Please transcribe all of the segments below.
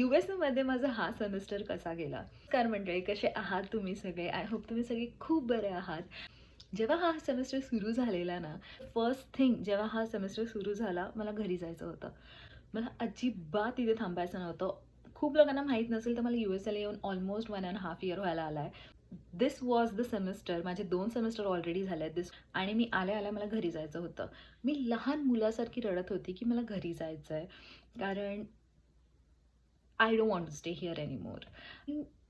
मध्ये माझा हा सेमिस्टर कसा गेला. नमस्कार मंडळी, कसे आहात तुम्ही सगळे? आय होप तुम्ही सगळे खूप बरे आहात. जेव्हा हा सेमिस्टर सुरू झालेला ना, फर्स्ट थिंग जेव्हा हा सेमिस्टर सुरू झाला, मला घरी जायचं होतं. मला अजिबात तिथे थांबायचं नव्हतं. खूप लोकांना माहीत नसेल तर मला यूएसएला येऊन ऑलमोस्ट 1.5 इयर व्हायला आला आहे. दिस वॉज द सेमिस्टर. माझे 2 सेमिस्टर ऑलरेडी झाले आहेत आणि मी आल्या मला घरी जायचं होतं. मी लहान मुलासारखी रडत होती की मला घरी जायचं आहे, कारण I don't want to stay here anymore.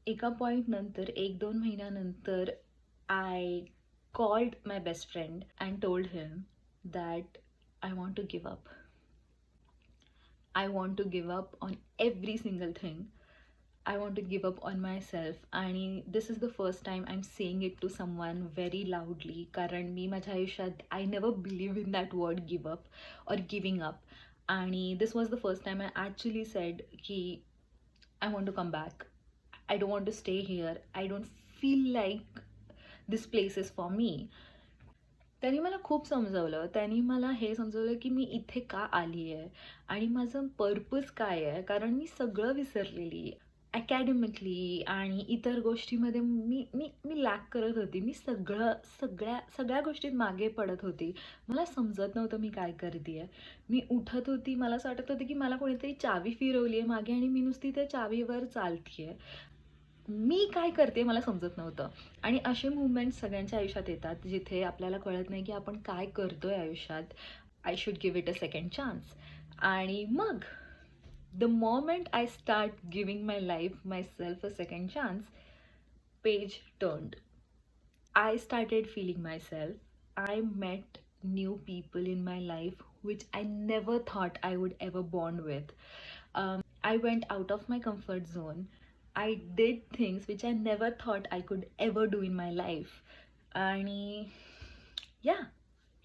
एका पॉईंट नंतर 1-2 महिन्यानंतर I called my best friend and told him that I want to give up. I want to give up on every single thing. I want to give up on myself. आणि this is the first time I'm saying it to someone very loudly. कारण मी माझ्या आयुष्यात I never believe in that word give up or giving up. आणि this was the first time I actually said की I want to come back. I don't want to stay here. I don't feel like this place is for me. त्यांनी मला खूप समजवलं. त्यांनी मला हे समजवलं की मी इथे का आली आहे आणि माझं पर्पज काय आहे. कारण मी सगळं विसरलेली. अकॅडमिकली आणि इतर गोष्टीमध्ये मी मी मी लॅक करत होती. मी सगळ्या गोष्टीत मागे पडत होती. मला समजत नव्हतं मी काय करते आहे. मी उठत होती, मला असं वाटत होतं की मला कोणीतरी चावी फिरवली आहे मागे आणि मी नुसती त्या चावीवर चालते आहे. मी काय करते मला समजत नव्हतं. आणि असे मुवमेंट्स सगळ्यांच्या आयुष्यात येतात जिथे आपल्याला कळत नाही की आपण काय करतोय आयुष्यात. I should give it a second chance. आणि मग the moment I start giving my life my self a second chance, page turned. I started feeling myself. I met new people in my life which I never thought I would ever bond with. I went out of my comfort zone. I did things which I never thought I could ever do in my life. आणि या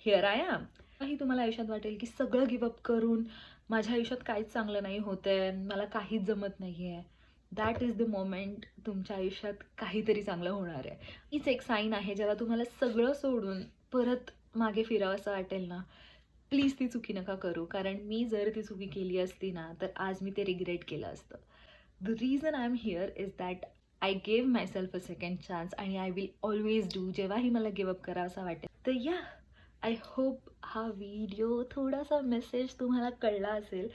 here I am. काही तुम्हाला आयुष्यात वाटेल की सगळं give up करून माझ्या आयुष्यात काहीच चांगलं नाही होतंय, मला काहीच जमत नाही आहे. दॅट इज द मोमेंट तुमच्या आयुष्यात काहीतरी चांगलं होणार आहे. हीच एक साईन आहे. जेव्हा तुम्हाला सगळं सोडून परत मागे फिरावं असं वाटेल ना, प्लीज ती चुकी नका करू. कारण मी जर ती चुकी केली असती ना, तर आज मी ते रिग्रेट केलं असतं. The reason I am here is that I gave my self a second chance आणि आय विल ऑलवेज डू. जेव्हाही मला गिवअप करावं असं वाटेल तर या, आय होप हा व्हिडिओ थोडासा मेसेज तुम्हाला कळला असेल.